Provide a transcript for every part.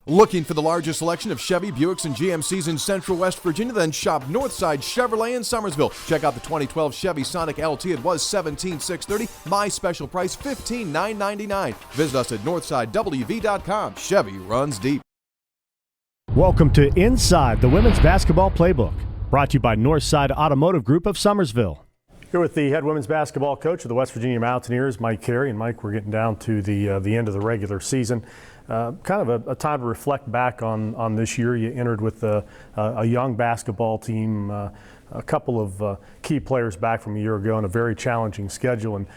Looking for the largest selection of Chevy, Buicks, and GMCs in Central West Virginia? Then shop Northside Chevrolet in Summersville. Check out the 2012 Chevy Sonic LT. It was $17,630. My special price, $15,999. Visit us at NorthsideWV.com. Chevy runs deep. Welcome to Inside the Women's Basketball Playbook, brought to you by Northside Automotive Group of Summersville. Here with the head women's basketball coach of the West Virginia Mountaineers, Mike Carey. And Mike, we're getting down to the end of the regular season. Kind of a time to reflect back on this year. You entered with a young basketball team, a couple of key players back from a year ago, and a very challenging schedule. And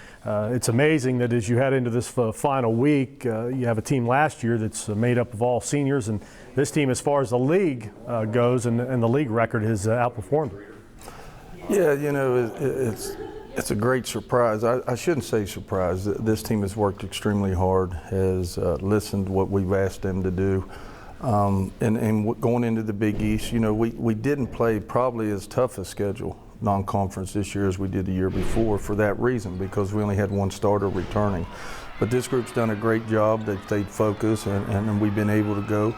it's amazing that as you head into this final week, you have a team last year that's made up of all seniors, and this team, as far as the league goes and the league record, has outperformed. Yeah, you know, it's a great surprise. I shouldn't say surprise. This team has worked extremely hard, has listened to what we've asked them to do. And going into the Big East, you know, we didn't play probably as tough a schedule, non-conference this year, as we did the year before for that reason, because we only had one starter returning. But this group's done a great job. They've stayed focused, and we've been able to go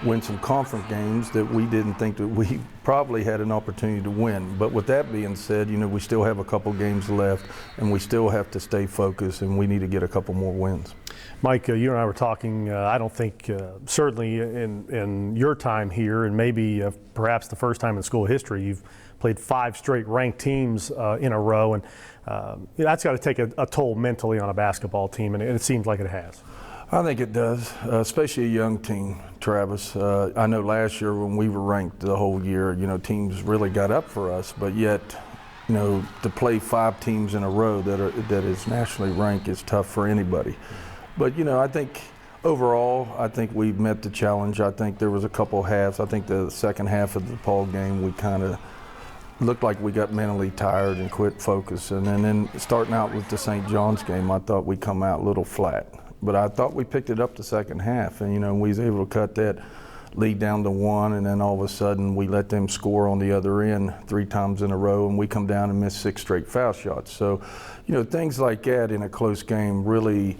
win some conference games that we didn't think that we probably had an opportunity to win. But with that being said, you know, we still have a couple games left, and we still have to stay focused, and we need to get a couple more wins. Mike, you and I were talking, I don't think, certainly in your time here, and maybe perhaps the first time in school history, you've played 5 straight ranked teams in a row, and that's got to take a toll mentally on a basketball team, and it seems like it has. I think it does, especially a young team, Travis. I know last year when we were ranked the whole year, you know, teams really got up for us, but yet, you know, to play 5 teams in a row that is nationally ranked is tough for anybody. But, you know, I think overall, I think we've met the challenge. I think there was a couple halves. I think the second half of the Paul game, we kind of looked like we got mentally tired and quit focus. And then starting out with the St. John's game, I thought we'd come out a little flat. But I thought we picked it up the second half, and, you know, we was able to cut that lead down to 1, and then all of a sudden we let them score on the other end 3 times in a row, and we come down and miss 6 straight foul shots. So, you know, things like that in a close game really,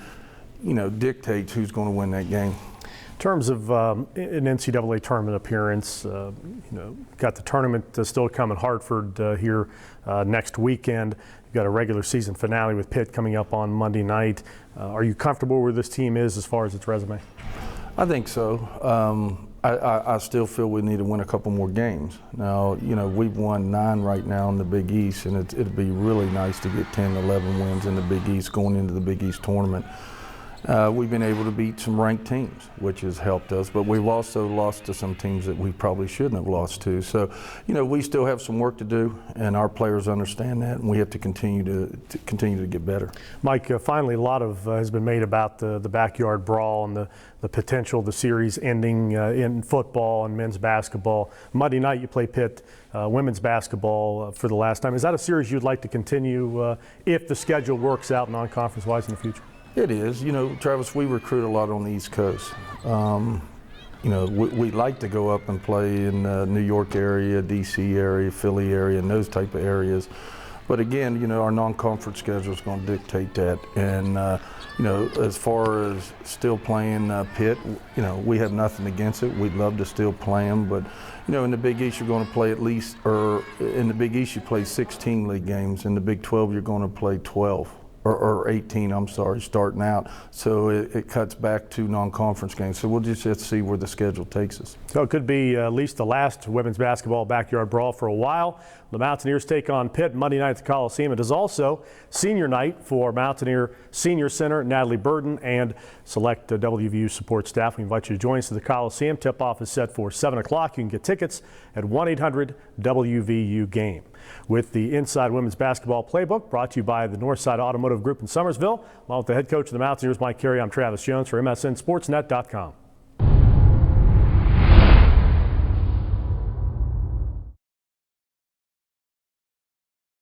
you know, dictates who's going to win that game. In terms of an NCAA tournament appearance, you know, got the tournament still coming Hartford here next weekend. You've got a regular season finale with Pitt coming up on Monday night. Are you comfortable where this team is as far as its resume? I think so. I still feel we need to win a couple more games. Now, you know, we've won 9 right now in the Big East, and it'd be really nice to get 10, 11 wins in the Big East going into the Big East tournament. We've been able to beat some ranked teams, which has helped us, but we've also lost to some teams that we probably shouldn't have lost to. So, you know, we still have some work to do, and our players understand that, and we have to continue to get better. Mike, finally, a lot has been made about the backyard brawl and the potential of the series ending in football and men's basketball. Monday night, you play Pitt women's basketball for the last time. Is that a series you'd like to continue if the schedule works out non-conference-wise in the future? It is. You know, Travis, we recruit a lot on the East Coast. You know, we like to go up and play in the New York area, D.C. area, Philly area, and those type of areas. But again, you know, our non-conference schedule is going to dictate that. And, you know, as far as still playing Pitt, you know, we have nothing against it. We'd love to still play them. But, you know, in the Big East, you're going to play at least, or in the Big East, you play 16 league games. In the Big 12, you're going to play 12. Or 18, I'm sorry, starting out. So it cuts back to non-conference games. So we'll just have to see where the schedule takes us. So it could be at least the last women's basketball backyard brawl for a while. The Mountaineers take on Pitt Monday night at the Coliseum. It is also senior night for Mountaineer Senior Center Natalie Burden and select WVU support staff. We invite you to join us at the Coliseum. Tip-off is set for 7 o'clock. You can get tickets at 1-800-WVU-GAME. With the Inside Women's Basketball Playbook, brought to you by the Northside Automotive Group in Summersville. Along with the head coach of the Mountaineers, Mike Carey, I'm Travis Jones for MSNSportsNet.com.